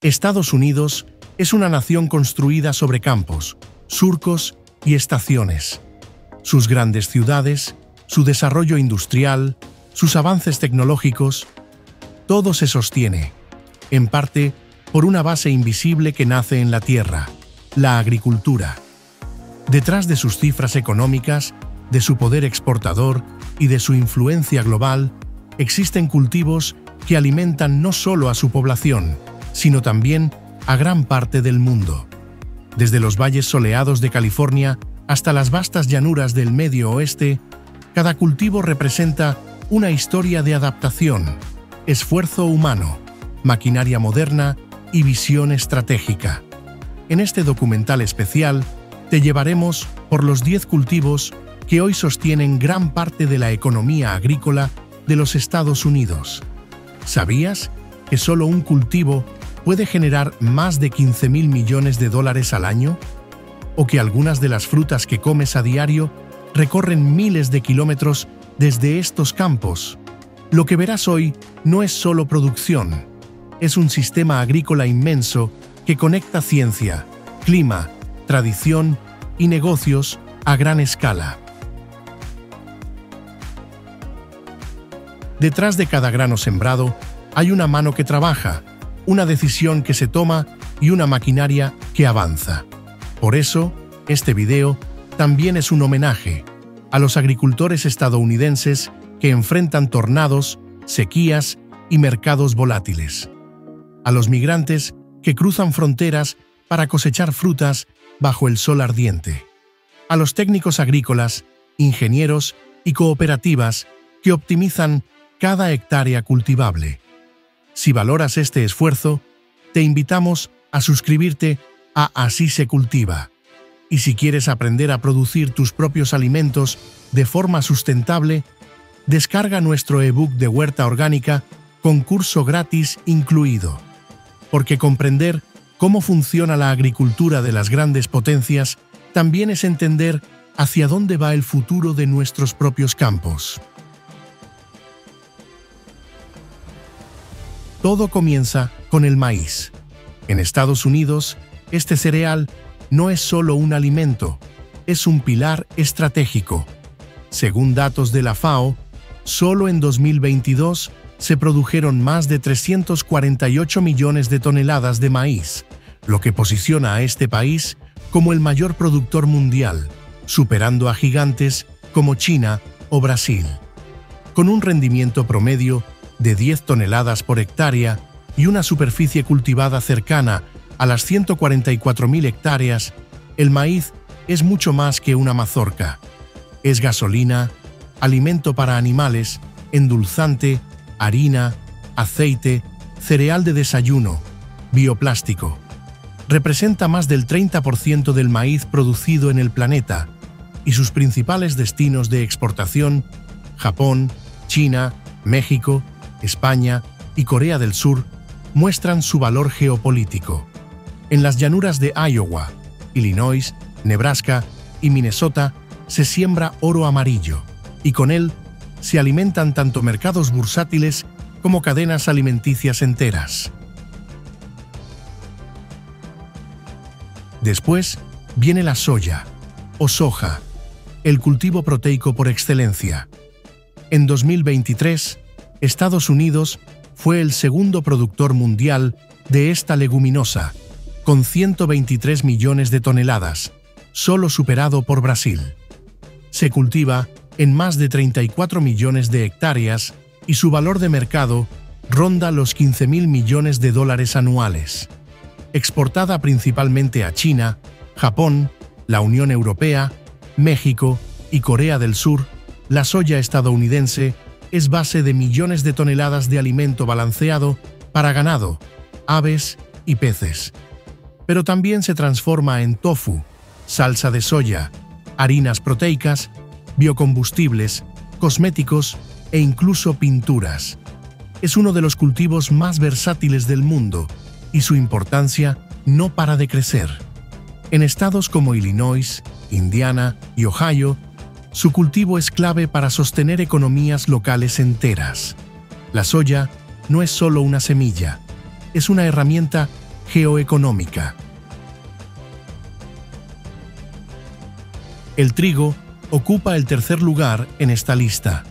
Estados Unidos es una nación construida sobre campos, surcos y estaciones. Sus grandes ciudades, su desarrollo industrial, sus avances tecnológicos, todo se sostiene, en parte, por una base invisible que nace en la tierra, la agricultura. Detrás de sus cifras económicas, de su poder exportador y de su influencia global, existen cultivos que alimentan no solo a su población, sino también a gran parte del mundo. Desde los valles soleados de California hasta las vastas llanuras del Medio Oeste, cada cultivo representa una historia de adaptación, esfuerzo humano, maquinaria moderna y visión estratégica. En este documental especial, te llevaremos por los 10 cultivos que hoy sostienen gran parte de la economía agrícola de los Estados Unidos. ¿Sabías que solo un cultivo puede generar más de 15.000 millones de dólares al año? ¿O que algunas de las frutas que comes a diario recorren miles de kilómetros desde estos campos? Lo que verás hoy no es solo producción, es un sistema agrícola inmenso que conecta ciencia, clima, tradición y negocios a gran escala. Detrás de cada grano sembrado hay una mano que trabaja, una decisión que se toma y una maquinaria que avanza. Por eso, este video también es un homenaje a los agricultores estadounidenses que enfrentan tornados, sequías y mercados volátiles. A los migrantes que cruzan fronteras para cosechar frutas bajo el sol ardiente. A los técnicos agrícolas, ingenieros y cooperativas que optimizan cada hectárea cultivable. Si valoras este esfuerzo, te invitamos a suscribirte a Así se cultiva. Y si quieres aprender a producir tus propios alimentos de forma sustentable, descarga nuestro ebook de huerta orgánica con curso gratis incluido. Porque comprender cómo funciona la agricultura de las grandes potencias también es entender hacia dónde va el futuro de nuestros propios campos. Todo comienza con el maíz. En Estados Unidos, este cereal no es solo un alimento, es un pilar estratégico. Según datos de la FAO, solo en 2022 se produjeron más de 348 millones de toneladas de maíz, lo que posiciona a este país como el mayor productor mundial, superando a gigantes como China o Brasil. Con un rendimiento promedio de 10 toneladas por hectárea y una superficie cultivada cercana a las 144.000 hectáreas, el maíz es mucho más que una mazorca. Es gasolina, alimento para animales, endulzante, harina, aceite, cereal de desayuno, bioplástico. Representa más del 30% del maíz producido en el planeta y sus principales destinos de exportación, Japón, China, México, España y Corea del Sur, muestran su valor geopolítico. En las llanuras de Iowa, Illinois, Nebraska y Minnesota se siembra oro amarillo, y con él se alimentan tanto mercados bursátiles como cadenas alimenticias enteras. Después viene la soya, o soja, el cultivo proteico por excelencia. En 2023, Estados Unidos fue el segundo productor mundial de esta leguminosa, con 123 millones de toneladas, solo superado por Brasil. Se cultiva en más de 34 millones de hectáreas y su valor de mercado ronda los 15.000 millones de dólares anuales. Exportada principalmente a China, Japón, la Unión Europea, México y Corea del Sur, la soya estadounidense es base de millones de toneladas de alimento balanceado para ganado, aves y peces. Pero también se transforma en tofu, salsa de soya, harinas proteicas, biocombustibles, cosméticos e incluso pinturas. Es uno de los cultivos más versátiles del mundo y su importancia no para de crecer. En estados como Illinois, Indiana y Ohio, su cultivo es clave para sostener economías locales enteras. La soya no es solo una semilla, es una herramienta geoeconómica. El trigo ocupa el tercer lugar en esta lista.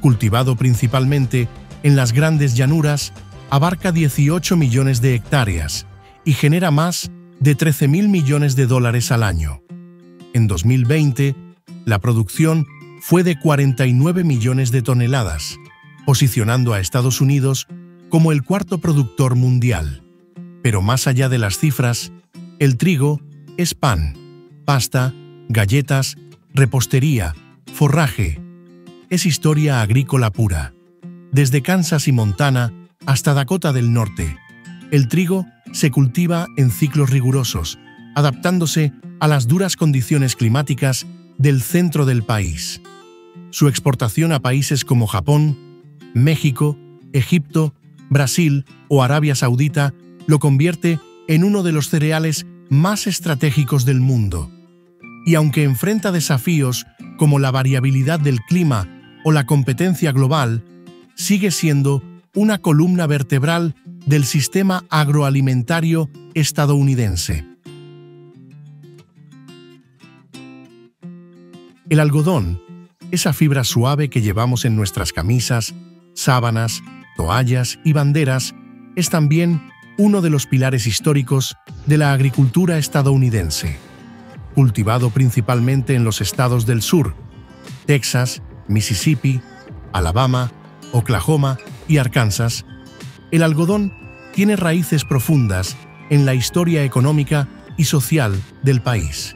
Cultivado principalmente en las grandes llanuras, abarca 18 millones de hectáreas y genera más de 13.000 millones de dólares al año. En 2020, la producción fue de 49 millones de toneladas, posicionando a Estados Unidos como el cuarto productor mundial. Pero más allá de las cifras, el trigo es pan, pasta, galletas, repostería, forraje. Es historia agrícola pura. Desde Kansas y Montana hasta Dakota del Norte, el trigo se cultiva en ciclos rigurosos, adaptándose a las duras condiciones climáticas del centro del país. Su exportación a países como Japón, México, Egipto, Brasil o Arabia Saudita lo convierte en uno de los cereales más estratégicos del mundo. Y aunque enfrenta desafíos como la variabilidad del clima o la competencia global, sigue siendo una columna vertebral del sistema agroalimentario estadounidense. El algodón, esa fibra suave que llevamos en nuestras camisas, sábanas, toallas y banderas, es también uno de los pilares históricos de la agricultura estadounidense. Cultivado principalmente en los estados del sur, Texas, Mississippi, Alabama, Oklahoma y Arkansas, el algodón tiene raíces profundas en la historia económica y social del país.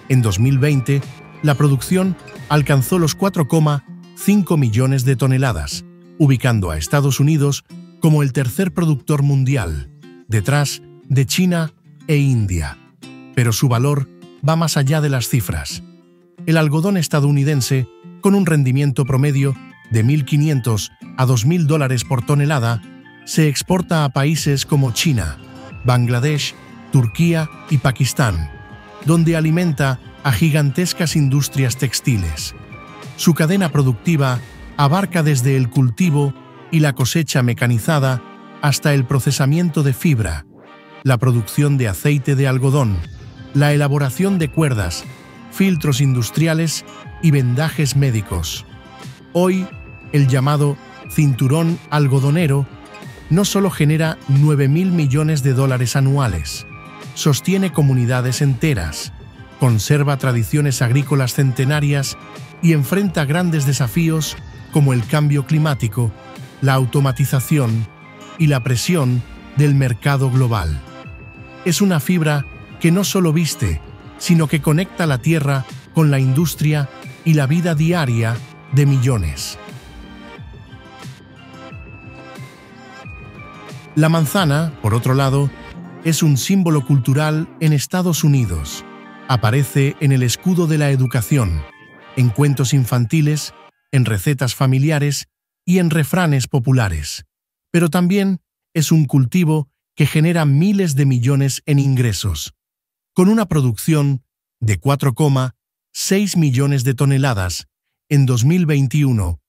En 2020, la producción alcanzó los 4,5 millones de toneladas, ubicando a Estados Unidos como el tercer productor mundial, detrás de China e India. Pero su valor va más allá de las cifras. El algodón estadounidense, con un rendimiento promedio de $1.500 a $2.000 por tonelada, se exporta a países como China, Bangladesh, Turquía y Pakistán, donde alimenta a gigantescas industrias textiles. Su cadena productiva abarca desde el cultivo y la cosecha mecanizada hasta el procesamiento de fibra, la producción de aceite de algodón, la elaboración de cuerdas, filtros industriales y vendajes médicos. Hoy, el llamado cinturón algodonero no solo genera 9.000 millones de dólares anuales, sostiene comunidades enteras, conserva tradiciones agrícolas centenarias y enfrenta grandes desafíos como el cambio climático, la automatización y la presión del mercado global. Es una fibra que no solo viste, sino que conecta la tierra con la industria y la vida diaria de millones. La manzana, por otro lado, es un símbolo cultural en Estados Unidos. Aparece en el escudo de la educación, en cuentos infantiles, en recetas familiares y en refranes populares. Pero también es un cultivo que genera miles de millones en ingresos. Con una producción de 4,6 millones de toneladas en 2021,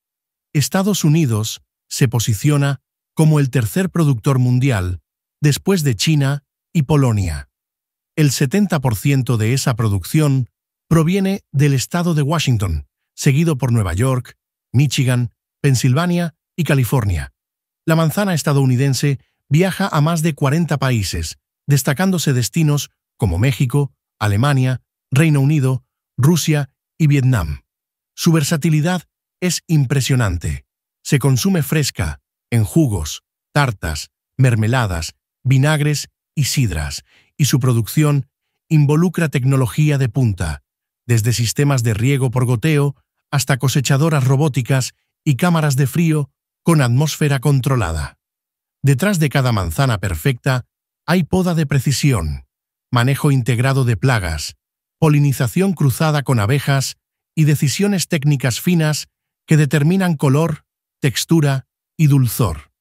Estados Unidos se posiciona como el tercer productor mundial, después de China y Polonia. El 70% de esa producción proviene del estado de Washington, seguido por Nueva York, Michigan, Pensilvania y California. La manzana estadounidense viaja a más de 40 países, destacándose destinos como México, Alemania, Reino Unido, Rusia y Vietnam. Su versatilidad es impresionante. Se consume fresca, en jugos, tartas, mermeladas, vinagres y sidras, y su producción involucra tecnología de punta, desde sistemas de riego por goteo hasta cosechadoras robóticas y cámaras de frío con atmósfera controlada. Detrás de cada manzana perfecta hay poda de precisión, manejo integrado de plagas, polinización cruzada con abejas y decisiones técnicas finas que determinan color, textura y dulzor.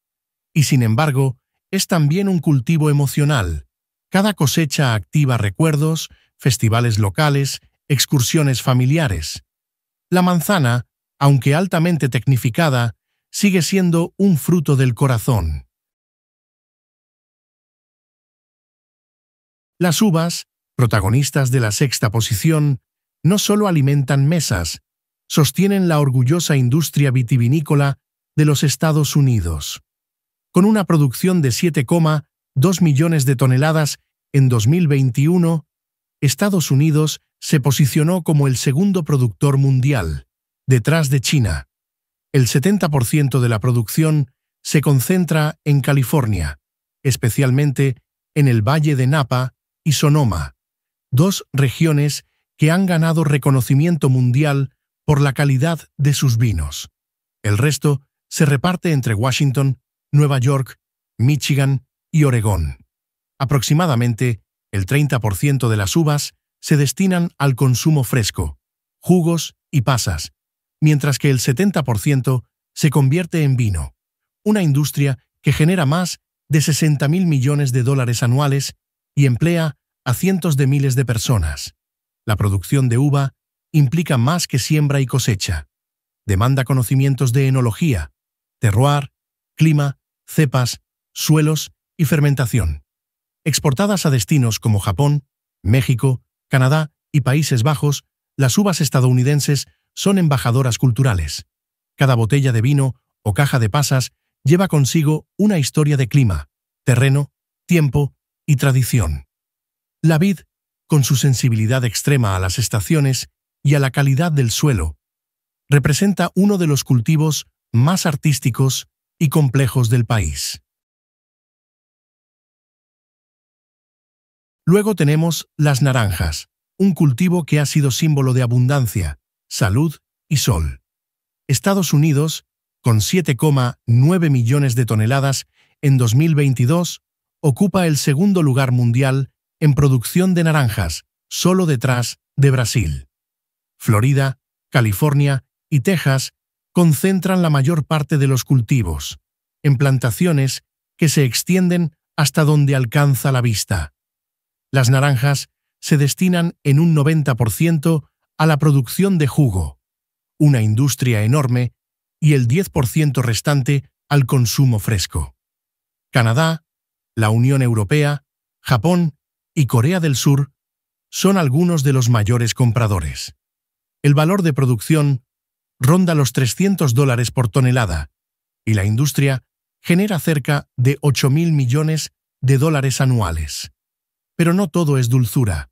Y sin embargo, es también un cultivo emocional. Cada cosecha activa recuerdos, festivales locales, excursiones familiares. La manzana, aunque altamente tecnificada, sigue siendo un fruto del corazón. Las uvas, protagonistas de la sexta posición, no solo alimentan mesas, sostienen la orgullosa industria vitivinícola de los Estados Unidos. Con una producción de 7,2 millones de toneladas en 2021, Estados Unidos se posicionó como el segundo productor mundial, detrás de China. El 70% de la producción se concentra en California, especialmente en el Valle de Napa y Sonoma, dos regiones que han ganado reconocimiento mundial por la calidad de sus vinos. El resto se reparte entre Washington, Nueva York, Michigan y Oregón. Aproximadamente el 30% de las uvas se destinan al consumo fresco, jugos y pasas, mientras que el 70% se convierte en vino, una industria que genera más de 60.000 millones de dólares anuales y emplea a cientos de miles de personas. La producción de uva implica más que siembra y cosecha. Demanda conocimientos de enología, terroir, clima, cepas, suelos y fermentación. Exportadas a destinos como Japón, México, Canadá y Países Bajos, las uvas estadounidenses son embajadoras culturales. Cada botella de vino o caja de pasas lleva consigo una historia de clima, terreno, tiempo y tradición. La vid, con su sensibilidad extrema a las estaciones y a la calidad del suelo, representa uno de los cultivos más artísticos y complejos del país. Luego tenemos las naranjas, un cultivo que ha sido símbolo de abundancia, salud y sol. Estados Unidos, con 7,9 millones de toneladas en 2022, ocupa el segundo lugar mundial en producción de naranjas, solo detrás de Brasil. Florida, California y Texas concentran la mayor parte de los cultivos, en plantaciones que se extienden hasta donde alcanza la vista. Las naranjas se destinan en un 90% a la producción de jugo, una industria enorme, y el 10% restante al consumo fresco. Canadá, la Unión Europea, Japón y Corea del Sur son algunos de los mayores compradores. El valor de producción ronda los $300 por tonelada y la industria genera cerca de 8.000 millones de dólares anuales. Pero no todo es dulzura.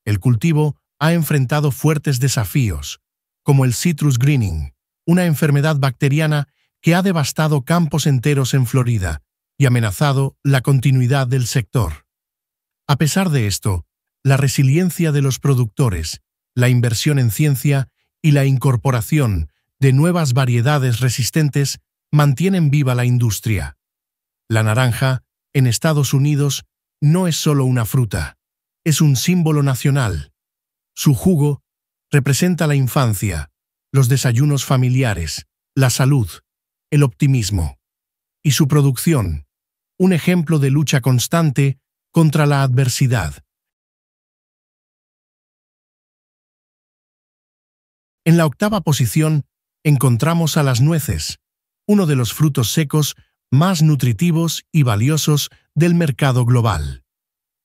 El cultivo ha enfrentado fuertes desafíos, como el citrus greening, una enfermedad bacteriana que ha devastado campos enteros en Florida y amenazado la continuidad del sector. A pesar de esto, la resiliencia de los productores, la inversión en ciencia y la incorporación de nuevas variedades resistentes mantienen viva la industria. La naranja, en Estados Unidos, no es solo una fruta, es un símbolo nacional. Su jugo representa la infancia, los desayunos familiares, la salud, el optimismo. Y su producción, un ejemplo de lucha constante contra la adversidad. En la octava posición encontramos a las nueces, uno de los frutos secos más nutritivos y valiosos del mercado global.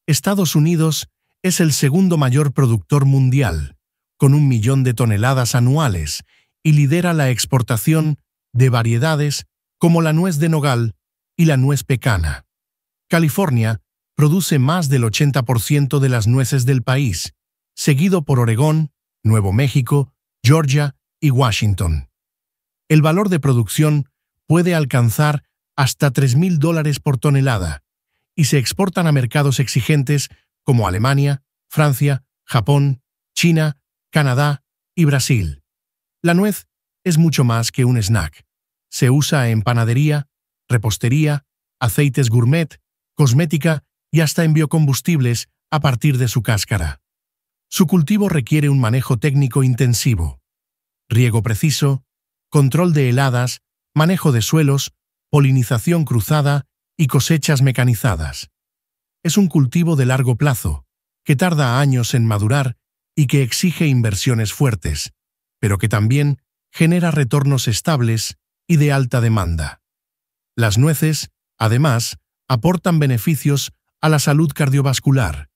Estados Unidos es el segundo mayor productor mundial, con 1 millón de toneladas anuales, y lidera la exportación de variedades como la nuez de nogal y la nuez pecana. California produce más del 80% de las nueces del país, seguido por Oregón, Nuevo México, Georgia y Washington. El valor de producción puede alcanzar hasta $3.000 por tonelada y se exportan a mercados exigentes como Alemania, Francia, Japón, China, Canadá y Brasil. La nuez es mucho más que un snack. Se usa en panadería, repostería, aceites gourmet, cosmética y hasta en biocombustibles a partir de su cáscara. Su cultivo requiere un manejo técnico intensivo, riego preciso, control de heladas, manejo de suelos, polinización cruzada y cosechas mecanizadas. Es un cultivo de largo plazo, que tarda años en madurar y que exige inversiones fuertes, pero que también genera retornos estables y de alta demanda. Las nueces, además, aportan beneficios a la salud cardiovascular,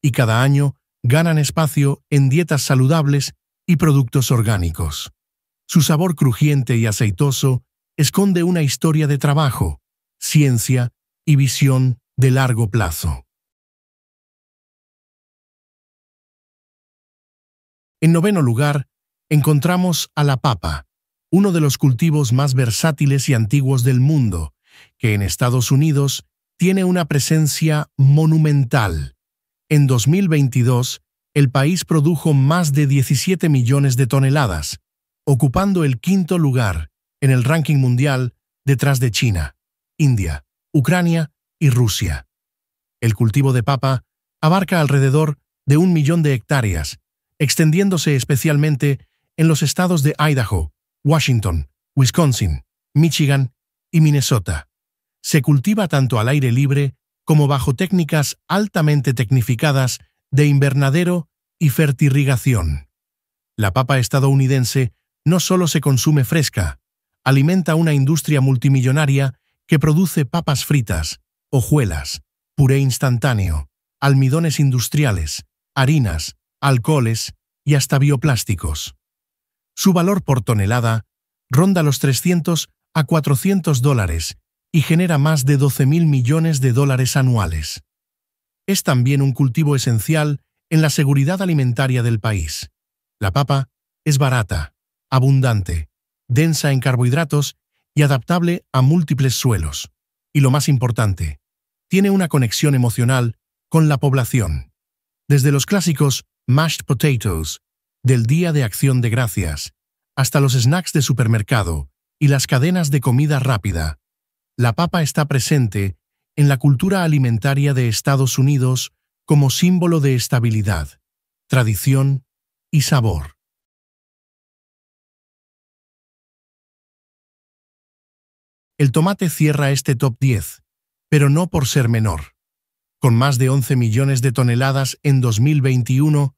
y cada año ganan espacio en dietas saludables y productos orgánicos. Su sabor crujiente y aceitoso esconde una historia de trabajo, ciencia y visión de largo plazo. En noveno lugar, encontramos a la papa, uno de los cultivos más versátiles y antiguos del mundo, que en Estados Unidos tiene una presencia monumental. En 2022, el país produjo más de 17 millones de toneladas, ocupando el quinto lugar en el ranking mundial detrás de China, India, Ucrania y Rusia. El cultivo de papa abarca alrededor de 1 millón de hectáreas, extendiéndose especialmente en los estados de Idaho, Washington, Wisconsin, Michigan y Minnesota. Se cultiva tanto al aire libre como bajo técnicas altamente tecnificadas de invernadero y fertirrigación. La papa estadounidense no solo se consume fresca, alimenta una industria multimillonaria que produce papas fritas, hojuelas, puré instantáneo, almidones industriales, harinas, alcoholes y hasta bioplásticos. Su valor por tonelada ronda los $300 a $400 y genera más de 12.000 millones de dólares anuales. Es también un cultivo esencial en la seguridad alimentaria del país. La papa es barata, abundante, densa en carbohidratos y adaptable a múltiples suelos. Y lo más importante, tiene una conexión emocional con la población. Desde los clásicos mashed potatoes del Día de Acción de Gracias hasta los snacks de supermercado y las cadenas de comida rápida, la papa está presente en la cultura alimentaria de Estados Unidos como símbolo de estabilidad, tradición y sabor. El tomate cierra este top 10, pero no por ser menor. Con más de 11 millones de toneladas en 2021,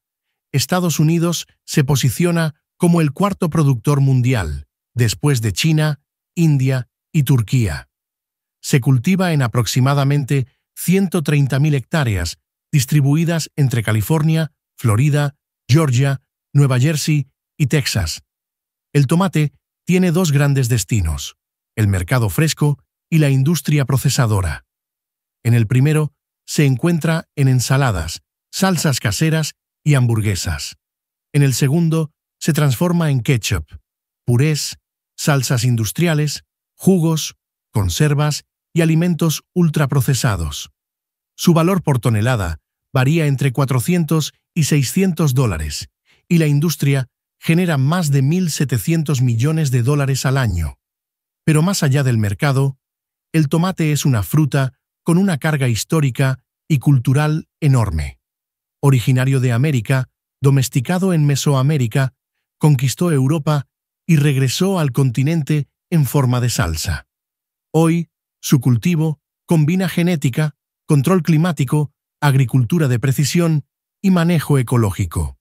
Estados Unidos se posiciona como el cuarto productor mundial, después de China, India y Turquía. Se cultiva en aproximadamente 130.000 hectáreas, distribuidas entre California, Florida, Georgia, Nueva Jersey y Texas. El tomate tiene dos grandes destinos: el mercado fresco y la industria procesadora. En el primero, se encuentra en ensaladas, salsas caseras y hamburguesas. En el segundo, se transforma en ketchup, purés, salsas industriales, jugos, conservas y alimentos ultraprocesados. Su valor por tonelada varía entre $400 y $600, y la industria genera más de 1.700 millones de dólares al año. Pero más allá del mercado, el tomate es una fruta con una carga histórica y cultural enorme. Originario de América, domesticado en Mesoamérica, conquistó Europa y regresó al continente en forma de salsa. Hoy, su cultivo combina genética, control climático, agricultura de precisión y manejo ecológico.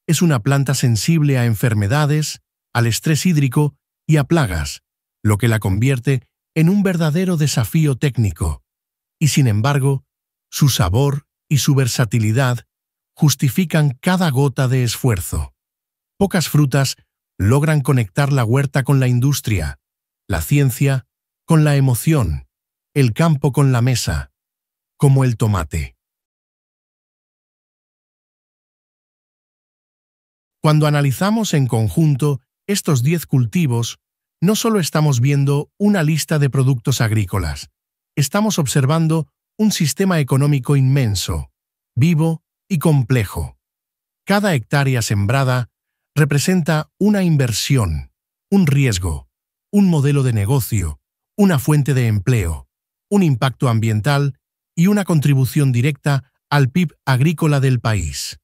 Es una planta sensible a enfermedades, al estrés hídrico y a plagas, lo que la convierte en un verdadero desafío técnico. Y sin embargo, su sabor y su versatilidad justifican cada gota de esfuerzo. Pocas frutas logran conectar la huerta con la industria, la ciencia con la emoción, el campo con la mesa, como el tomate. Cuando analizamos en conjunto estos 10 cultivos, no solo estamos viendo una lista de productos agrícolas, estamos observando un sistema económico inmenso, vivo y complejo. Cada hectárea sembrada representa una inversión, un riesgo, un modelo de negocio, una fuente de empleo, un impacto ambiental y una contribución directa al PIB agrícola del país.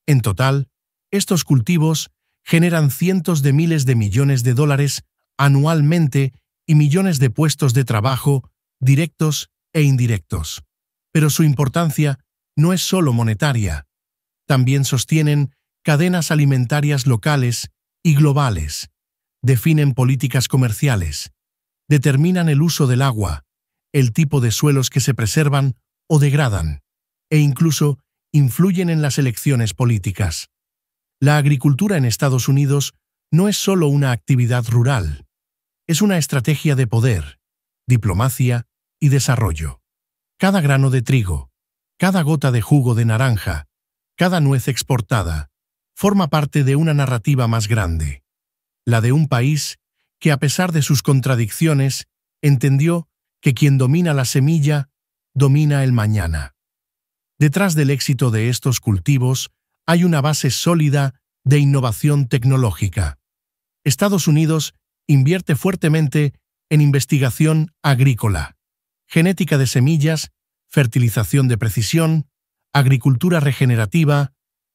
En total, estos cultivos generan cientos de miles de millones de dólares anualmente y millones de puestos de trabajo directos e indirectos. Pero su importancia no es solo monetaria. También sostienen cadenas alimentarias locales y globales, definen políticas comerciales, determinan el uso del agua, el tipo de suelos que se preservan o degradan, e incluso influyen en las elecciones políticas. La agricultura en Estados Unidos no es solo una actividad rural, es una estrategia de poder, diplomacia y desarrollo. Cada grano de trigo, cada gota de jugo de naranja, cada nuez exportada, forma parte de una narrativa más grande, la de un país que, a pesar de sus contradicciones, entendió que quien domina la semilla, domina el mañana. Detrás del éxito de estos cultivos hay una base sólida de innovación tecnológica. Estados Unidos invierte fuertemente en investigación agrícola, genética de semillas, fertilización de precisión, agricultura regenerativa,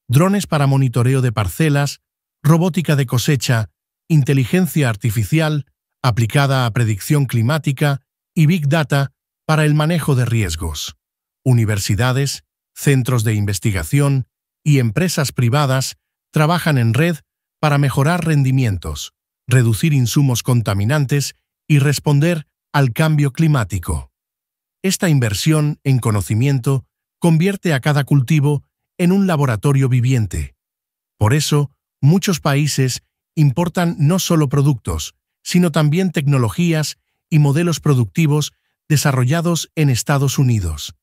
drones para monitoreo de parcelas, robótica de cosecha, inteligencia artificial aplicada a predicción climática y Big Data para el manejo de riesgos. Universidades, centros de investigación y empresas privadas trabajan en red para mejorar rendimientos, reducir insumos contaminantes y responder al cambio climático. Esta inversión en conocimiento convierte a cada cultivo en un laboratorio viviente. Por eso, muchos países importan no solo productos, sino también tecnologías y modelos productivos desarrollados en Estados Unidos.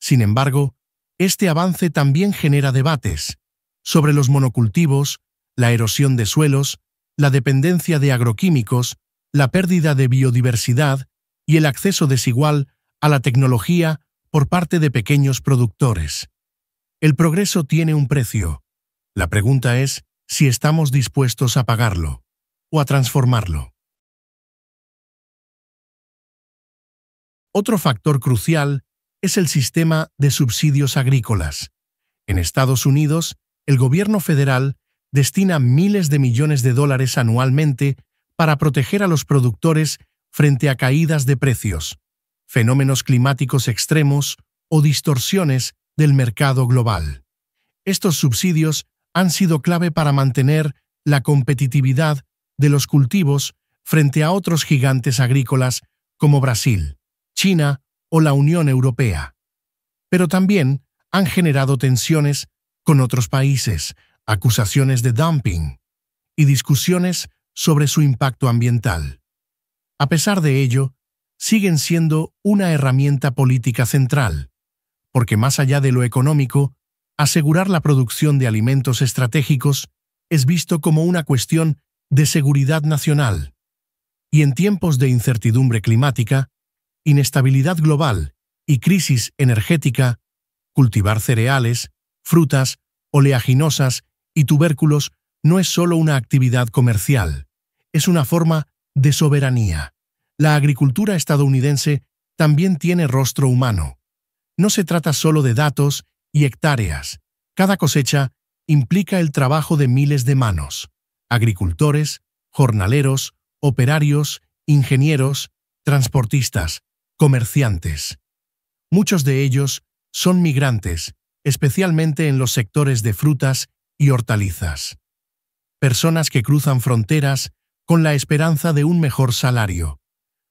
Sin embargo, este avance también genera debates sobre los monocultivos, la erosión de suelos, la dependencia de agroquímicos, la pérdida de biodiversidad y el acceso desigual a la tecnología por parte de pequeños productores. El progreso tiene un precio. La pregunta es si estamos dispuestos a pagarlo o a transformarlo. Otro factor crucial es el sistema de subsidios agrícolas. En Estados Unidos, el gobierno federal destina miles de millones de dólares anualmente para proteger a los productores frente a caídas de precios, fenómenos climáticos extremos o distorsiones del mercado global. Estos subsidios han sido clave para mantener la competitividad de los cultivos frente a otros gigantes agrícolas como Brasil, China o la Unión Europea. Pero también han generado tensiones con otros países, acusaciones de dumping y discusiones sobre su impacto ambiental. A pesar de ello, siguen siendo una herramienta política central, porque más allá de lo económico, asegurar la producción de alimentos estratégicos es visto como una cuestión de seguridad nacional. Y en tiempos de incertidumbre climática, inestabilidad global y crisis energética, cultivar cereales, frutas, oleaginosas y tubérculos no es solo una actividad comercial, es una forma de soberanía. La agricultura estadounidense también tiene rostro humano. No se trata solo de datos y hectáreas. Cada cosecha implica el trabajo de miles de manos: agricultores, jornaleros, operarios, ingenieros, transportistas, comerciantes. Muchos de ellos son migrantes, especialmente en los sectores de frutas y hortalizas. Personas que cruzan fronteras con la esperanza de un mejor salario,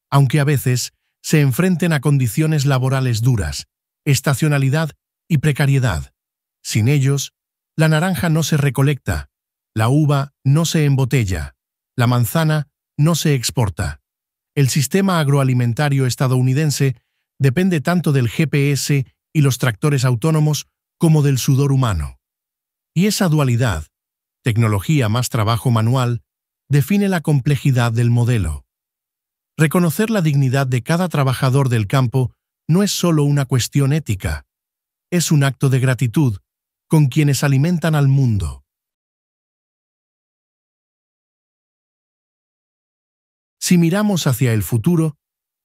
aunque a veces se enfrenten a condiciones laborales duras, estacionalidad y precariedad. Sin ellos, la naranja no se recolecta, la uva no se embotella, la manzana no se exporta. El sistema agroalimentario estadounidense depende tanto del GPS y los tractores autónomos como del sudor humano. Y esa dualidad, tecnología más trabajo manual, define la complejidad del modelo. Reconocer la dignidad de cada trabajador del campo no es solo una cuestión ética, es un acto de gratitud con quienes alimentan al mundo. Si miramos hacia el futuro,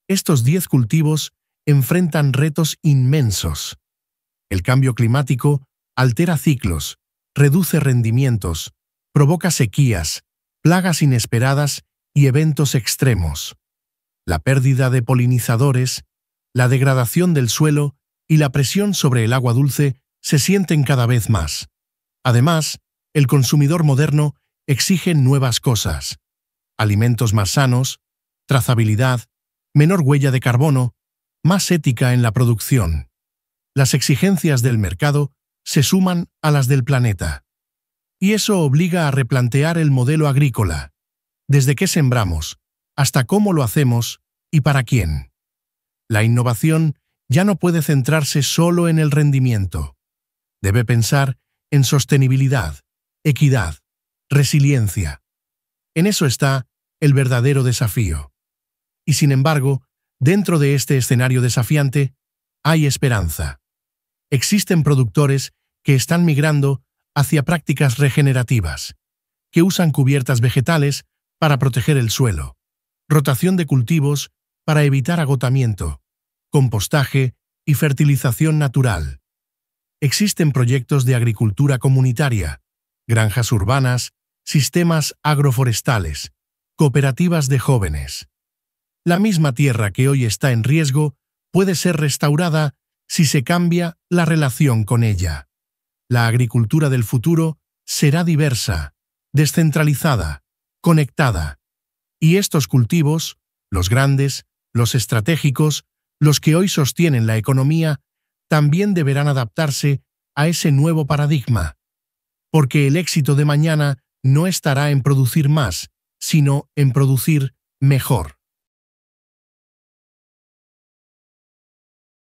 estos 10 cultivos enfrentan retos inmensos. El cambio climático altera ciclos, reduce rendimientos, provoca sequías, plagas inesperadas y eventos extremos. La pérdida de polinizadores, la degradación del suelo y la presión sobre el agua dulce se sienten cada vez más. Además, el consumidor moderno exige nuevas cosas: alimentos más sanos, trazabilidad, menor huella de carbono, más ética en la producción. Las exigencias del mercado se suman a las del planeta. Y eso obliga a replantear el modelo agrícola, desde qué sembramos, hasta cómo lo hacemos y para quién. La innovación ya no puede centrarse solo en el rendimiento. Debe pensar en sostenibilidad, equidad, resiliencia. En eso está el verdadero desafío. Y sin embargo, dentro de este escenario desafiante, hay esperanza. Existen productores que están migrando hacia prácticas regenerativas, que usan cubiertas vegetales para proteger el suelo, rotación de cultivos para evitar agotamiento, compostaje y fertilización natural. Existen proyectos de agricultura comunitaria, granjas urbanas, sistemas agroforestales, cooperativas de jóvenes. La misma tierra que hoy está en riesgo puede ser restaurada si se cambia la relación con ella. La agricultura del futuro será diversa, descentralizada, conectada. Y estos cultivos, los grandes, los estratégicos, los que hoy sostienen la economía, también deberán adaptarse a ese nuevo paradigma. Porque el éxito de mañana no estará en producir más, sino en producir mejor.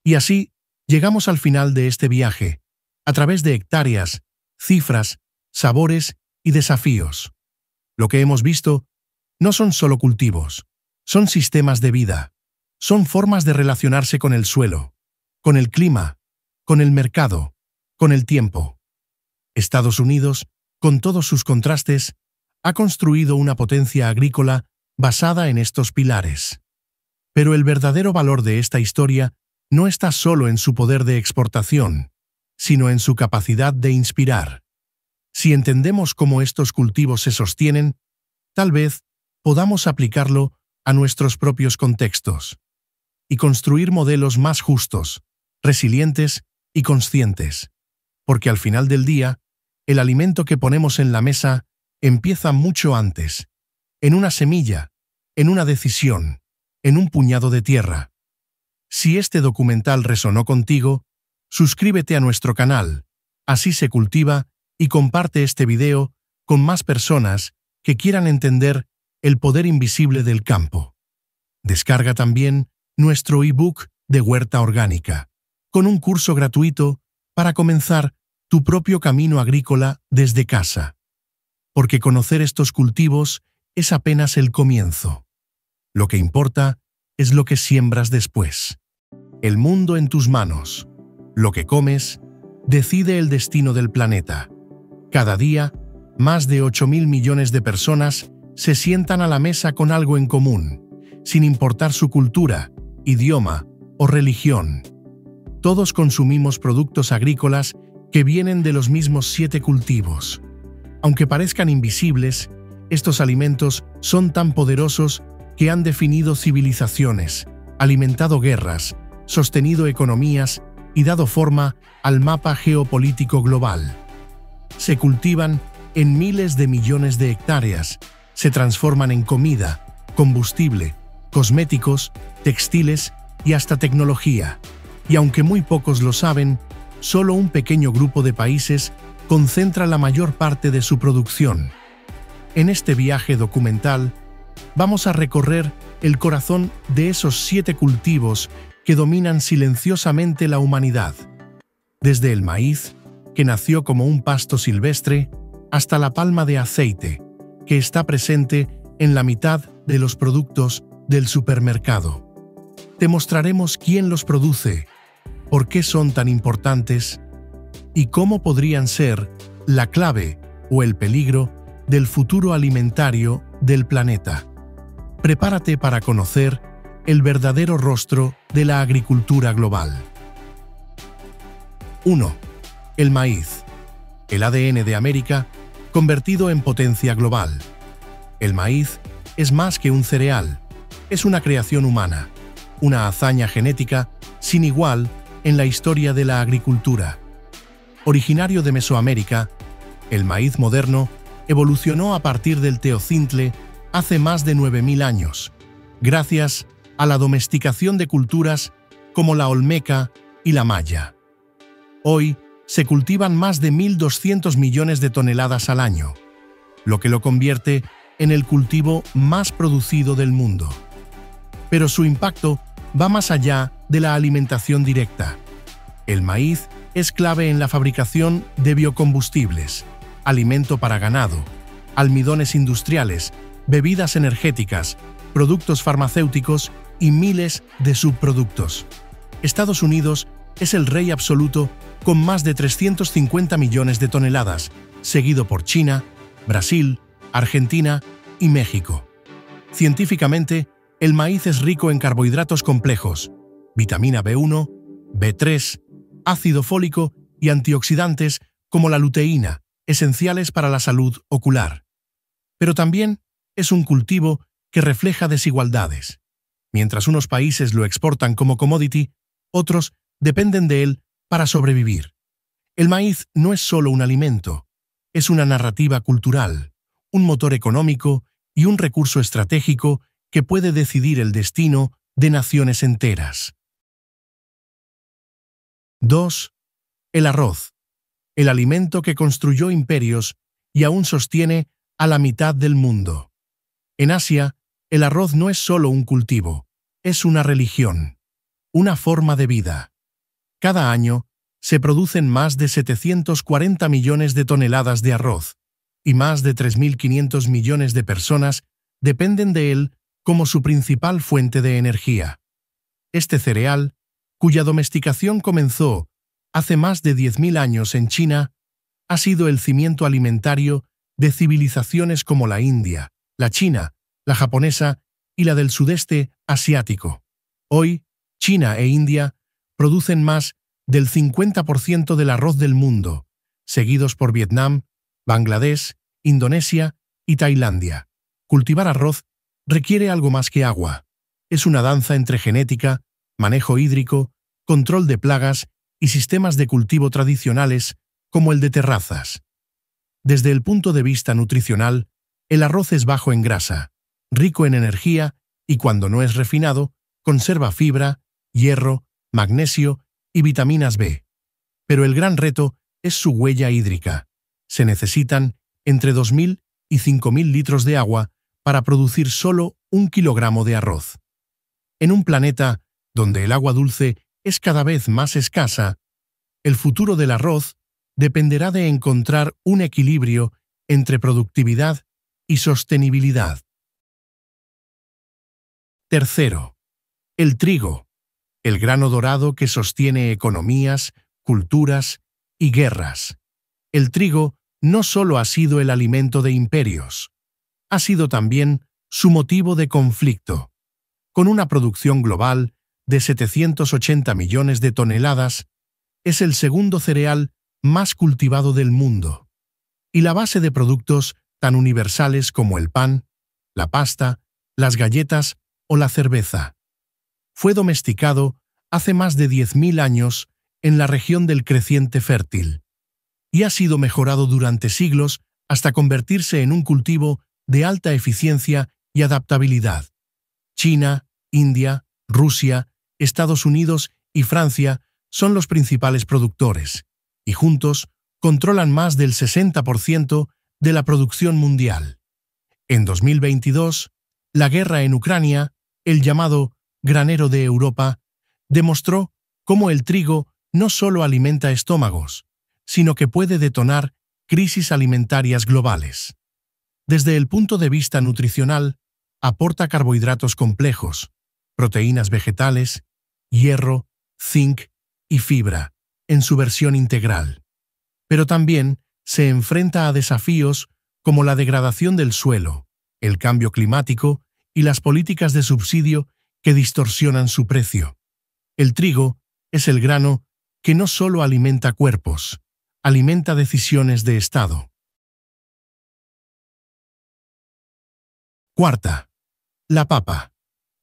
Y así, llegamos al final de este viaje, a través de hectáreas, cifras, sabores y desafíos. Lo que hemos visto no son solo cultivos, son sistemas de vida, son formas de relacionarse con el suelo, con el clima, con el mercado, con el tiempo. Estados Unidos, con todos sus contrastes, ha construido una potencia agrícola basada en estos pilares. Pero el verdadero valor de esta historia no está solo en su poder de exportación, sino en su capacidad de inspirar. Si entendemos cómo estos cultivos se sostienen, tal vez podamos aplicarlo a nuestros propios contextos y construir modelos más justos, resilientes y conscientes. Porque al final del día, el alimento que ponemos en la mesa empieza mucho antes, en una semilla, en una decisión, en un puñado de tierra. Si este documental resonó contigo, suscríbete a nuestro canal, Así se cultiva, y comparte este video con más personas que quieran entender el poder invisible del campo. Descarga también nuestro ebook de Huerta Orgánica, con un curso gratuito para comenzar tu propio camino agrícola desde casa. Porque conocer estos cultivos es apenas el comienzo. Lo que importa es lo que siembras después. El mundo en tus manos. Lo que comes decide el destino del planeta. Cada día, más de 8.000 millones de personas se sientan a la mesa con algo en común, sin importar su cultura, idioma o religión. Todos consumimos productos agrícolas que vienen de los mismos 7 cultivos. Aunque parezcan invisibles, estos alimentos son tan poderosos que han definido civilizaciones, alimentado guerras, sostenido economías y dado forma al mapa geopolítico global. Se cultivan en miles de millones de hectáreas, se transforman en comida, combustible, cosméticos, textiles y hasta tecnología. Y aunque muy pocos lo saben, solo un pequeño grupo de países concentra la mayor parte de su producción. En este viaje documental, vamos a recorrer el corazón de esos 7 cultivos que dominan silenciosamente la humanidad. Desde el maíz, que nació como un pasto silvestre, hasta la palma de aceite, que está presente en la mitad de los productos del supermercado. Te mostraremos quién los produce, por qué son tan importantes y cómo podrían ser la clave o el peligro del futuro alimentario del planeta. Prepárate para conocer el verdadero rostro de la agricultura global. 1. El maíz. El ADN de América convertido en potencia global. El maíz es más que un cereal, es una creación humana, una hazaña genética sin igual en la historia de la agricultura. Originario de Mesoamérica, el maíz moderno evolucionó a partir del teocintle hace más de 9.000 años, gracias a la domesticación de culturas como la olmeca y la maya. Hoy, se cultivan más de 1.200 millones de toneladas al año, lo que lo convierte en el cultivo más producido del mundo. Pero su impacto va más allá de la alimentación directa. El maíz es clave en la fabricación de biocombustibles, alimento para ganado, almidones industriales, bebidas energéticas, productos farmacéuticos y miles de subproductos. Estados Unidos es el rey absoluto con más de 350 millones de toneladas, seguido por China, Brasil, Argentina y México. Científicamente, el maíz es rico en carbohidratos complejos, vitamina B1, B3, ácido fólico y antioxidantes como la luteína, esenciales para la salud ocular. Pero también es un cultivo que refleja desigualdades. Mientras unos países lo exportan como commodity, otros dependen de él para sobrevivir. El maíz no es solo un alimento, es una narrativa cultural, un motor económico y un recurso estratégico que puede decidir el destino de naciones enteras. 2. El arroz, el alimento que construyó imperios y aún sostiene a la mitad del mundo. En Asia, el arroz no es solo un cultivo, es una religión, una forma de vida. Cada año se producen más de 740 millones de toneladas de arroz, y más de 3.500 millones de personas dependen de él como su principal fuente de energía. Este cereal, cuya domesticación comenzó hace más de 10.000 años en China, ha sido el cimiento alimentario de civilizaciones como la India, la China, la japonesa y la del sudeste asiático. Hoy, China e India producen más del 50% del arroz del mundo, seguidos por Vietnam, Bangladesh, Indonesia y Tailandia. Cultivar arroz requiere algo más que agua. Es una danza entre genética, manejo hídrico, control de plagas y sistemas de cultivo tradicionales como el de terrazas. Desde el punto de vista nutricional, el arroz es bajo en grasa, rico en energía y, cuando no es refinado, conserva fibra, hierro, magnesio y vitaminas B. Pero el gran reto es su huella hídrica. Se necesitan entre 2.000 y 5.000 litros de agua para producir solo 1 kilogramo de arroz. En un planeta donde el agua dulce es cada vez más escasa, el futuro del arroz dependerá de encontrar un equilibrio entre productividad y sostenibilidad. 3. El trigo, el grano dorado que sostiene economías, culturas y guerras. El trigo no solo ha sido el alimento de imperios, ha sido también su motivo de conflicto. Con una producción global de 780 millones de toneladas, es el segundo cereal más cultivado del mundo, y la base de productos tan universales como el pan, la pasta, las galletas o la cerveza. Fue domesticado hace más de 10.000 años en la región del Creciente Fértil, y ha sido mejorado durante siglos hasta convertirse en un cultivo de alta eficiencia y adaptabilidad. China, India, Rusia, Estados Unidos y Francia son los principales productores, y juntos controlan más del 60% de la producción mundial. En 2022, la guerra en Ucrania, el llamado granero de Europa, demostró cómo el trigo no solo alimenta estómagos, sino que puede detonar crisis alimentarias globales. Desde el punto de vista nutricional, aporta carbohidratos complejos, proteínas vegetales, hierro, zinc y fibra, en su versión integral. Pero también se enfrenta a desafíos como la degradación del suelo, el cambio climático y las políticas de subsidio que distorsionan su precio. El trigo es el grano que no solo alimenta cuerpos, alimenta decisiones de Estado. 4. La papa,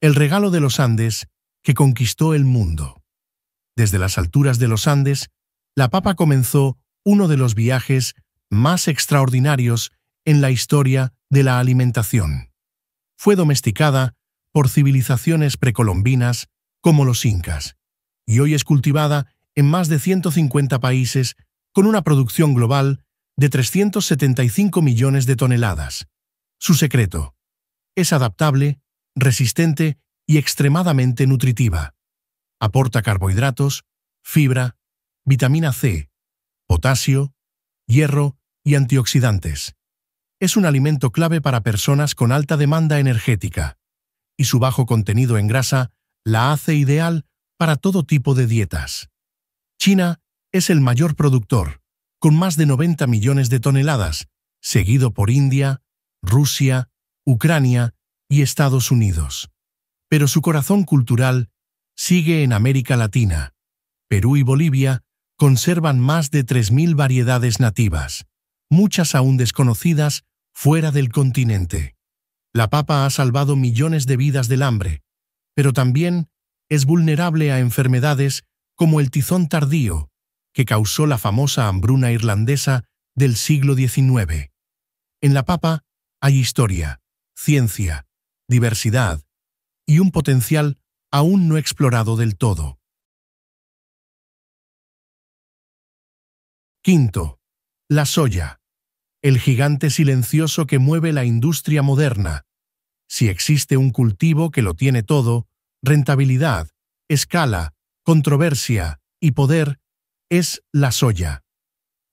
el regalo de los Andes que conquistó el mundo. Desde las alturas de los Andes, la papa comenzó uno de los viajes más extraordinarios en la historia de la alimentación. Fue domesticada por civilizaciones precolombinas como los incas, y hoy es cultivada en más de 150 países con una producción global de 375 millones de toneladas. Su secreto: es adaptable, resistente y extremadamente nutritiva. Aporta carbohidratos, fibra, vitamina C, potasio, hierro y antioxidantes. Es un alimento clave para personas con alta demanda energética, y su bajo contenido en grasa la hace ideal para todo tipo de dietas. China es el mayor productor, con más de 90 millones de toneladas, seguido por India, Rusia, Ucrania y Estados Unidos. Pero su corazón cultural sigue en América Latina. Perú y Bolivia conservan más de 3.000 variedades nativas, muchas aún desconocidas fuera del continente. La papa ha salvado millones de vidas del hambre, pero también es vulnerable a enfermedades como el tizón tardío, que causó la famosa hambruna irlandesa del siglo XIX. En la papa hay historia, ciencia, diversidad y un potencial aún no explorado del todo. Quinto, la soya, el gigante silencioso que mueve la industria moderna. Si existe un cultivo que lo tiene todo: rentabilidad, escala, controversia y poder, es la soya.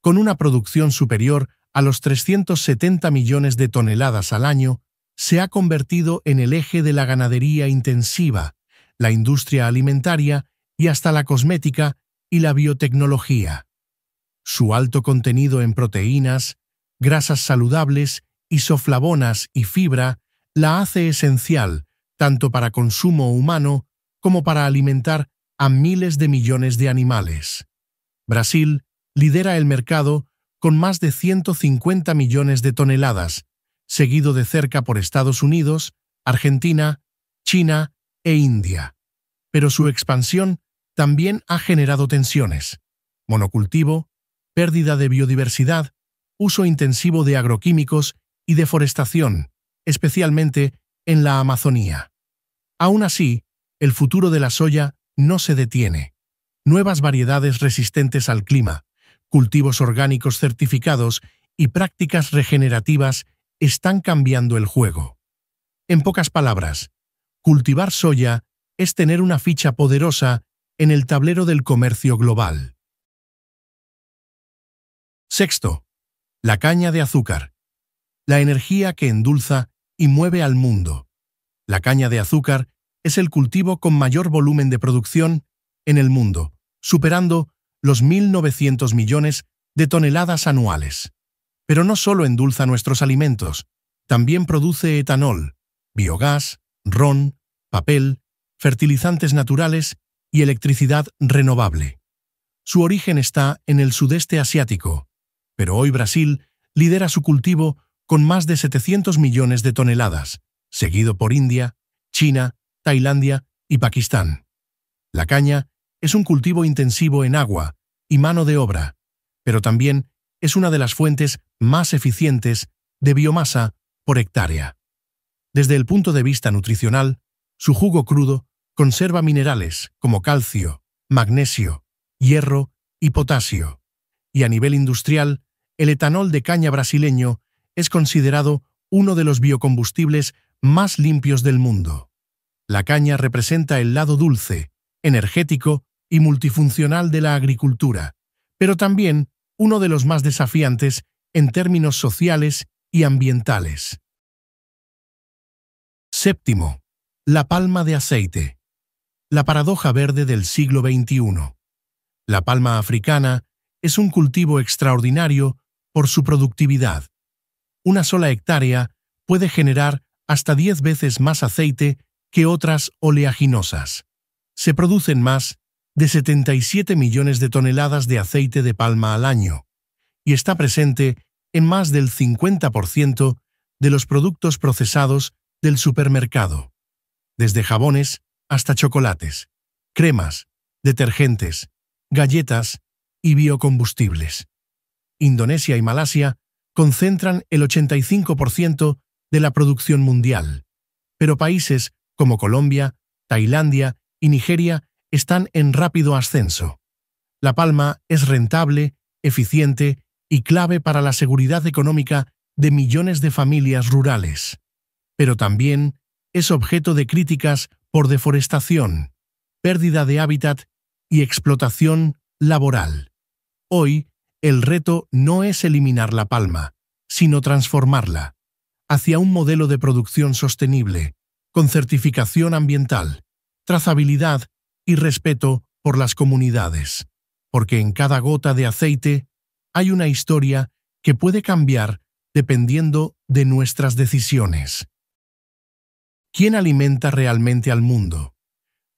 Con una producción superior a los 370 millones de toneladas al año, se ha convertido en el eje de la ganadería intensiva, la industria alimentaria y hasta la cosmética y la biotecnología. Su alto contenido en proteínas, grasas saludables, isoflavonas y fibra la hace esencial tanto para consumo humano como para alimentar a miles de millones de animales. Brasil lidera el mercado con más de 150 millones de toneladas, seguido de cerca por Estados Unidos, Argentina, China e India. Pero su expansión también ha generado tensiones: monocultivo, pérdida de biodiversidad, uso intensivo de agroquímicos y deforestación, especialmente en la Amazonía. Aún así, el futuro de la soya no se detiene. Nuevas variedades resistentes al clima, cultivos orgánicos certificados y prácticas regenerativas están cambiando el juego. En pocas palabras, cultivar soya es tener una ficha poderosa en el tablero del comercio global. Sexto, la caña de azúcar, la energía que endulza y mueve al mundo. La caña de azúcar es el cultivo con mayor volumen de producción en el mundo, superando los 1.900 millones de toneladas anuales. Pero no solo endulza nuestros alimentos, también produce etanol, biogás, ron, papel, fertilizantes naturales y electricidad renovable. Su origen está en el sudeste asiático, pero hoy Brasil lidera su cultivo con más de 700 millones de toneladas, seguido por India, China, Tailandia y Pakistán. La caña es un cultivo intensivo en agua y mano de obra, pero también es una de las fuentes más eficientes de biomasa por hectárea. Desde el punto de vista nutricional, su jugo crudo conserva minerales como calcio, magnesio, hierro y potasio. Y a nivel industrial, el etanol de caña brasileño es considerado uno de los biocombustibles más limpios del mundo. La caña representa el lado dulce, energético y multifuncional de la agricultura, pero también uno de los más desafiantes en términos sociales y ambientales. Séptimo, la palma de aceite. La paradoja verde del siglo XXI. La palma africana es un cultivo extraordinario por su productividad. Una sola hectárea puede generar hasta 10 veces más aceite que otras oleaginosas. Se producen más de 77 millones de toneladas de aceite de palma al año, y está presente en más del 50% de los productos procesados del supermercado, desde jabones hasta chocolates, cremas, detergentes, galletas y biocombustibles. Indonesia y Malasia concentran el 85% de la producción mundial, pero países como Colombia, Tailandia y Nigeria están en rápido ascenso. La palma es rentable eficiente y clave para la seguridad económica de millones de familias rurales. Pero también es objeto de críticas por deforestación, pérdida de hábitat y explotación laboral. Hoy, el reto no es eliminar la palma, sino transformarla hacia un modelo de producción sostenible, con certificación ambiental, trazabilidad y respeto por las comunidades. Porque en cada gota de aceite hay una historia que puede cambiar dependiendo de nuestras decisiones. ¿Quién alimenta realmente al mundo?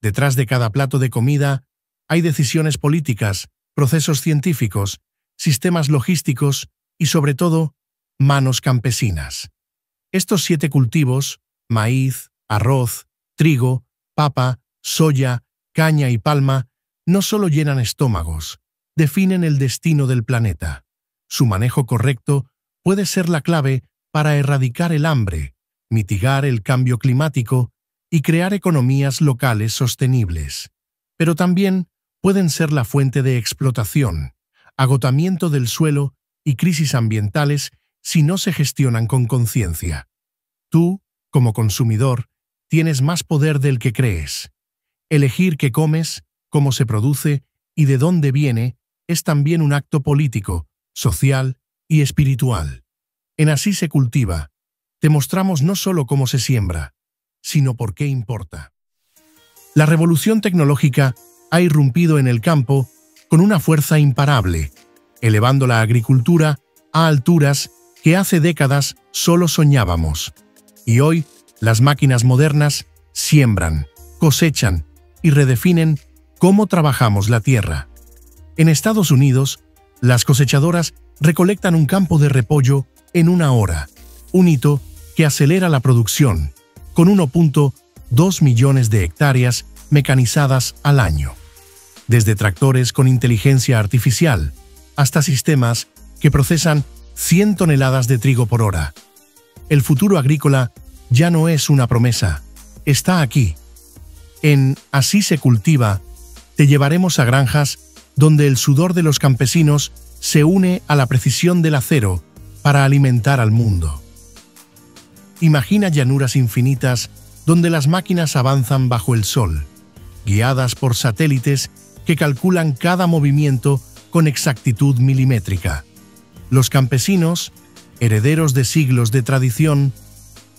Detrás de cada plato de comida hay decisiones políticas, procesos científicos, sistemas logísticos y, sobre todo, manos campesinas. Estos 7 cultivos, maíz, arroz, trigo, papa, soya, caña y palma, no solo llenan estómagos, definen el destino del planeta. Su manejo correcto puede ser la clave para erradicar el hambre, mitigar el cambio climático y crear economías locales sostenibles. Pero también pueden ser la fuente de explotación, agotamiento del suelo y crisis ambientales si no se gestionan con conciencia. Tú, como consumidor, tienes más poder del que crees. Elegir qué comes, cómo se produce y de dónde viene es también un acto político, social y espiritual. En Así se cultiva, te mostramos no solo cómo se siembra, sino por qué importa. La revolución tecnológica ha irrumpido en el campo con una fuerza imparable, elevando la agricultura a alturas que hace décadas solo soñábamos. Y hoy, las máquinas modernas siembran, cosechan y redefinen cómo trabajamos la tierra. En Estados Unidos, las cosechadoras recolectan un campo de repollo en 1 hora, un hito que acelera la producción, con 1.2 millones de hectáreas mecanizadas al año. Desde tractores con inteligencia artificial hasta sistemas que procesan 100 toneladas de trigo por hora. El futuro agrícola ya no es una promesa, está aquí. En Así se cultiva, te llevaremos a granjas donde el sudor de los campesinos se une a la precisión del acero para alimentar al mundo. Imagina llanuras infinitas donde las máquinas avanzan bajo el sol, guiadas por satélites que calculan cada movimiento con exactitud milimétrica. Los campesinos, herederos de siglos de tradición,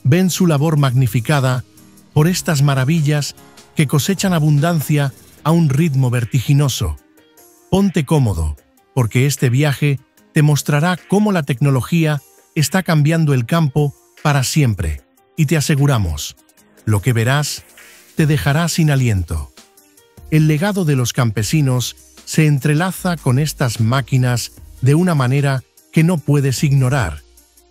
ven su labor magnificada por estas maravillas que cosechan abundancia a un ritmo vertiginoso. Ponte cómodo, porque este viaje te mostrará cómo la tecnología está cambiando el campo para siempre, y te aseguramos, lo que verás te dejará sin aliento. El legado de los campesinos se entrelaza con estas máquinas de una manera que no puedes ignorar,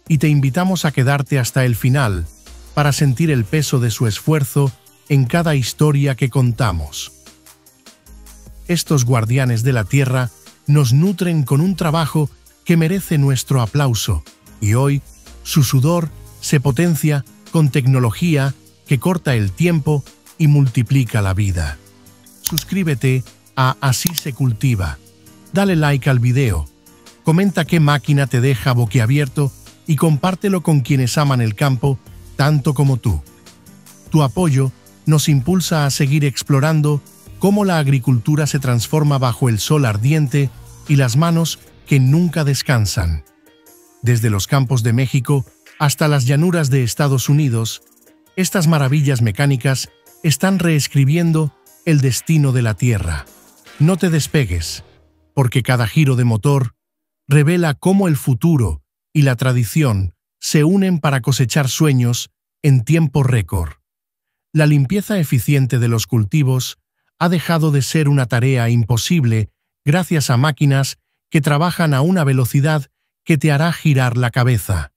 y te invitamos a quedarte hasta el final para sentir el peso de su esfuerzo en cada historia que contamos. Estos guardianes de la tierra nos nutren con un trabajo que merece nuestro aplauso, y hoy su sudor se potencia con tecnología que corta el tiempo y multiplica la vida. Suscríbete a Así se cultiva, dale like al video, comenta qué máquina te deja boquiabierto y compártelo con quienes aman el campo tanto como tú. Tu apoyo nos impulsa a seguir explorando cómo la agricultura se transforma bajo el sol ardiente y las manos que nunca descansan. Desde los campos de México hasta las llanuras de Estados Unidos, estas maravillas mecánicas están reescribiendo el destino de la tierra. No te despegues, porque cada giro de motor revela cómo el futuro y la tradición se unen para cosechar sueños en tiempo récord. La limpieza eficiente de los cultivos ha dejado de ser una tarea imposible gracias a máquinas que trabajan a una velocidad que te hará girar la cabeza.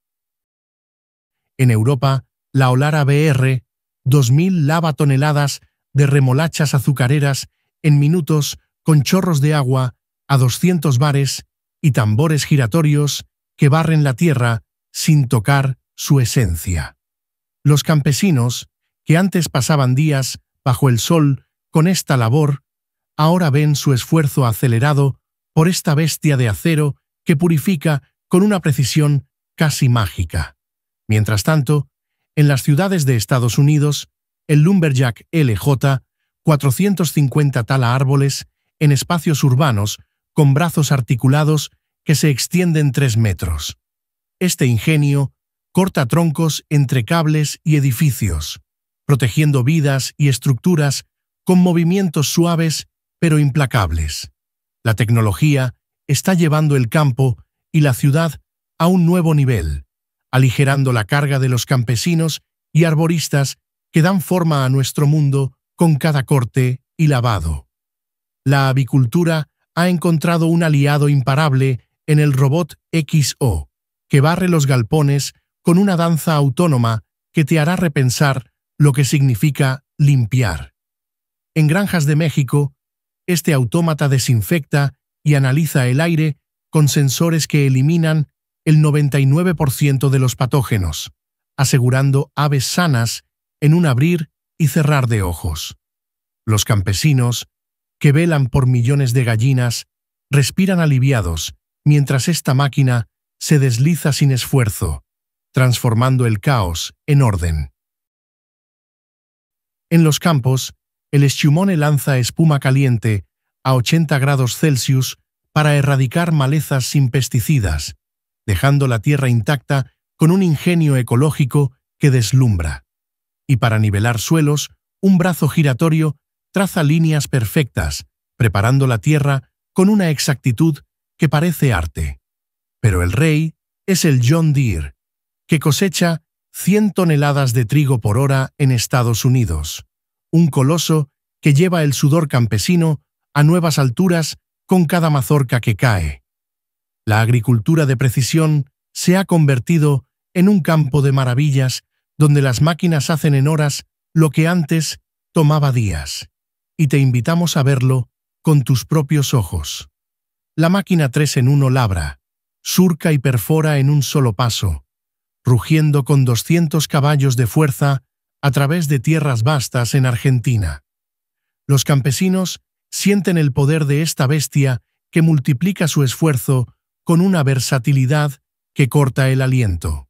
En Europa, la Olara BR 2000 lava toneladas de remolachas azucareras en minutos con chorros de agua a 200 bares y tambores giratorios que barren la tierra sin tocar su esencia. Los campesinos, que antes pasaban días bajo el sol con esta labor, ahora ven su esfuerzo acelerado por esta bestia de acero que purifica con una precisión casi mágica. Mientras tanto, en las ciudades de Estados Unidos, el Lumberjack LJ 450 tala árboles en espacios urbanos con brazos articulados que se extienden 3 metros. Este ingenio corta troncos entre cables y edificios, protegiendo vidas y estructuras con movimientos suaves pero implacables. La tecnología está llevando el campo y la ciudad a un nuevo nivel, aligerando la carga de los campesinos y arboristas que dan forma a nuestro mundo con cada corte y lavado. La avicultura ha encontrado un aliado imparable en el robot XO, que barre los galpones con una danza autónoma que te hará repensar lo que significa limpiar. En granjas de México, este autómata desinfecta y analiza el aire con sensores que eliminan el 99% de los patógenos, asegurando aves sanas en un abrir y cerrar de ojos. Los campesinos, que velan por millones de gallinas, respiran aliviados mientras esta máquina se desliza sin esfuerzo, transformando el caos en orden. En los campos, el Esciumone lanza espuma caliente a 80 grados Celsius para erradicar malezas sin pesticidas, dejando la tierra intacta con un ingenio ecológico que deslumbra. Y para nivelar suelos, un brazo giratorio traza líneas perfectas, preparando la tierra con una exactitud que parece arte. Pero el rey es el John Deere, que cosecha 100 toneladas de trigo por hora en Estados Unidos, un coloso que lleva el sudor campesino a nuevas alturas con cada mazorca que cae. La agricultura de precisión se ha convertido en un campo de maravillas donde las máquinas hacen en horas lo que antes tomaba días. Y te invitamos a verlo con tus propios ojos. La máquina 3 en 1 labra, surca y perfora en un solo paso, rugiendo con 200 caballos de fuerza a través de tierras vastas en Argentina. Los campesinos sienten el poder de esta bestia que multiplica su esfuerzo con una versatilidad que corta el aliento.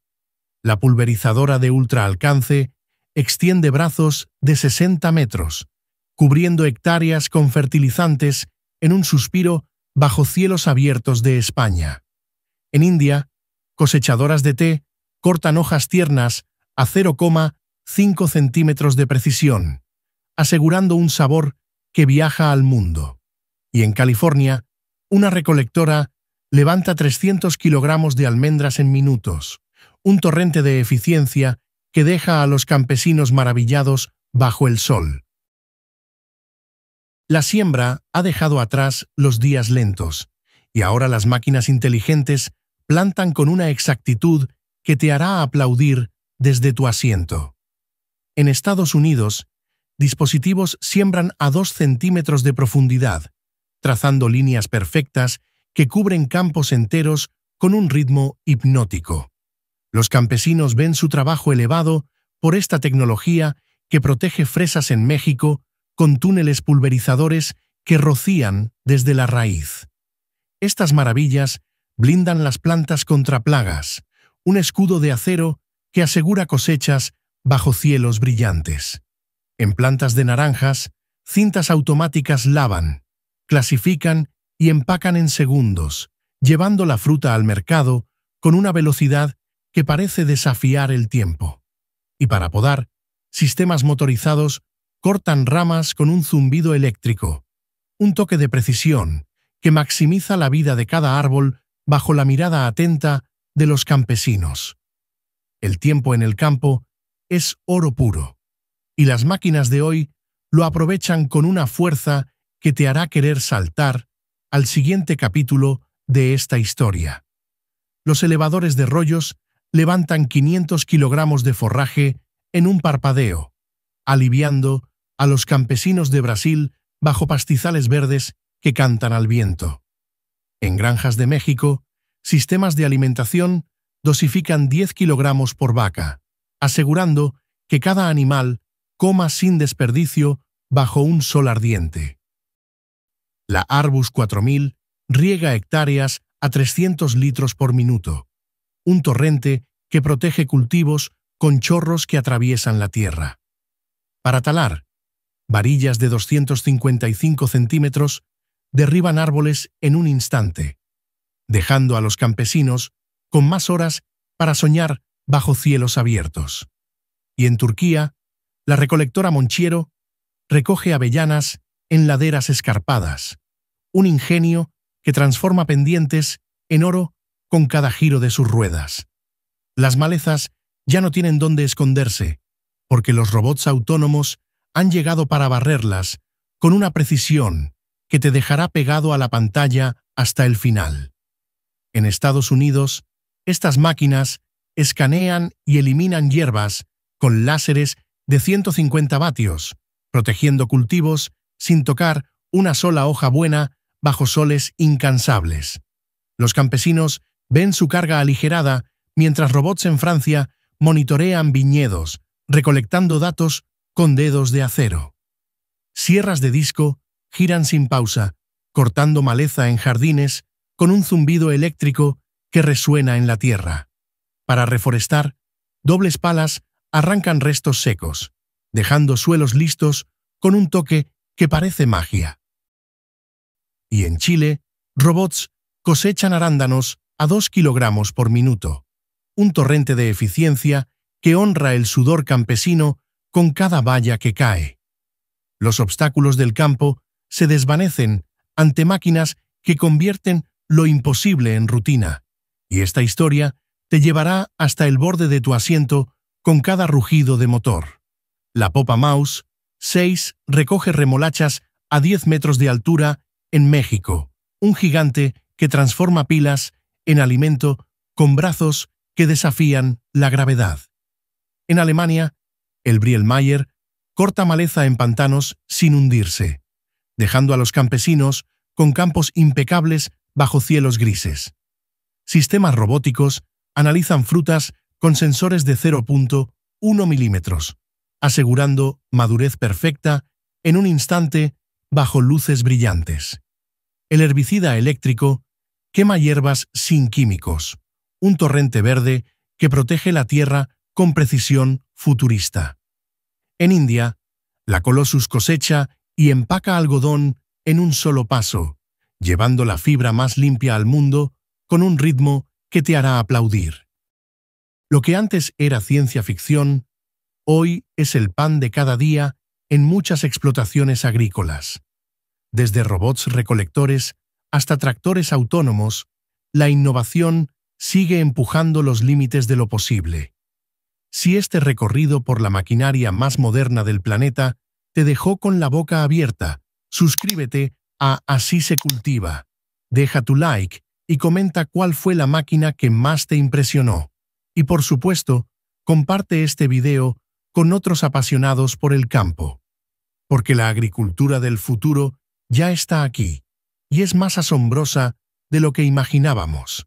La pulverizadora de ultraalcance extiende brazos de 60 metros, cubriendo hectáreas con fertilizantes en un suspiro bajo cielos abiertos de España. En India, cosechadoras de té cortan hojas tiernas a 0,5 centímetros de precisión, asegurando un sabor que viaja al mundo. Y en California, una recolectora levanta 300 kilogramos de almendras en minutos, un torrente de eficiencia que deja a los campesinos maravillados bajo el sol. La siembra ha dejado atrás los días lentos, y ahora las máquinas inteligentes plantan con una exactitud que te hará aplaudir desde tu asiento. En Estados Unidos, dispositivos siembran a 2 centímetros de profundidad, trazando líneas perfectas que cubren campos enteros con un ritmo hipnótico. Los campesinos ven su trabajo elevado por esta tecnología que protege fresas en México con túneles pulverizadores que rocían desde la raíz. Estas maravillas blindan las plantas contra plagas, un escudo de acero que asegura cosechas bajo cielos brillantes. En plantas de naranjas, cintas automáticas lavan, clasifican y empacan en segundos, llevando la fruta al mercado con una velocidad que parece desafiar el tiempo. Y para podar, sistemas motorizados cortan ramas con un zumbido eléctrico, un toque de precisión que maximiza la vida de cada árbol bajo la mirada atenta de los campesinos. El tiempo en el campo es oro puro, y las máquinas de hoy lo aprovechan con una fuerza que te hará querer saltar al siguiente capítulo de esta historia. Los elevadores de rollos levantan 500 kilogramos de forraje en un parpadeo, aliviando a los campesinos de Brasil bajo pastizales verdes que cantan al viento. En granjas de México, sistemas de alimentación dosifican 10 kilogramos por vaca, asegurando que cada animal coma sin desperdicio bajo un sol ardiente. La Arbus 4000 riega hectáreas a 300 litros por minuto. Un torrente que protege cultivos con chorros que atraviesan la tierra. Para talar, varillas de 255 centímetros derriban árboles en un instante, dejando a los campesinos con más horas para soñar bajo cielos abiertos. Y en Turquía, la recolectora Monchiero recoge avellanas en laderas escarpadas, un ingenio que transforma pendientes en oro con cada giro de sus ruedas. Las malezas ya no tienen dónde esconderse, porque los robots autónomos han llegado para barrerlas con una precisión que te dejará pegado a la pantalla hasta el final. En Estados Unidos, estas máquinas escanean y eliminan hierbas con láseres de 150 vatios, protegiendo cultivos sin tocar una sola hoja buena bajo soles incansables. Los campesinos ven su carga aligerada mientras robots en Francia monitorean viñedos, recolectando datos con dedos de acero. Sierras de disco giran sin pausa, cortando maleza en jardines con un zumbido eléctrico que resuena en la tierra. Para reforestar, dobles palas arrancan restos secos, dejando suelos listos con un toque que parece magia. Y en Chile, robots cosechan arándanos a 2 kilogramos por minuto, un torrente de eficiencia que honra el sudor campesino con cada valla que cae. Los obstáculos del campo se desvanecen ante máquinas que convierten lo imposible en rutina, y esta historia te llevará hasta el borde de tu asiento con cada rugido de motor. La Popa Mouse 6 recoge remolachas a 10 metros de altura en México, un gigante que transforma pilas en alimento con brazos que desafían la gravedad. En Alemania, el Brielmaier corta maleza en pantanos sin hundirse, dejando a los campesinos con campos impecables bajo cielos grises. Sistemas robóticos analizan frutas con sensores de 0.1 milímetros, asegurando madurez perfecta en un instante bajo luces brillantes. El herbicida eléctrico quema hierbas sin químicos, un torrente verde que protege la tierra con precisión futurista. En India, la Colossus cosecha y empaca algodón en un solo paso, llevando la fibra más limpia al mundo con un ritmo que te hará aplaudir. Lo que antes era ciencia ficción, hoy es el pan de cada día en muchas explotaciones agrícolas. Desde robots recolectores hasta tractores autónomos, la innovación sigue empujando los límites de lo posible. Si este recorrido por la maquinaria más moderna del planeta te dejó con la boca abierta, suscríbete a Así se cultiva, deja tu like y comenta cuál fue la máquina que más te impresionó. Y por supuesto, comparte este video con otros apasionados por el campo. Porque la agricultura del futuro ya está aquí, y es más asombrosa de lo que imaginábamos.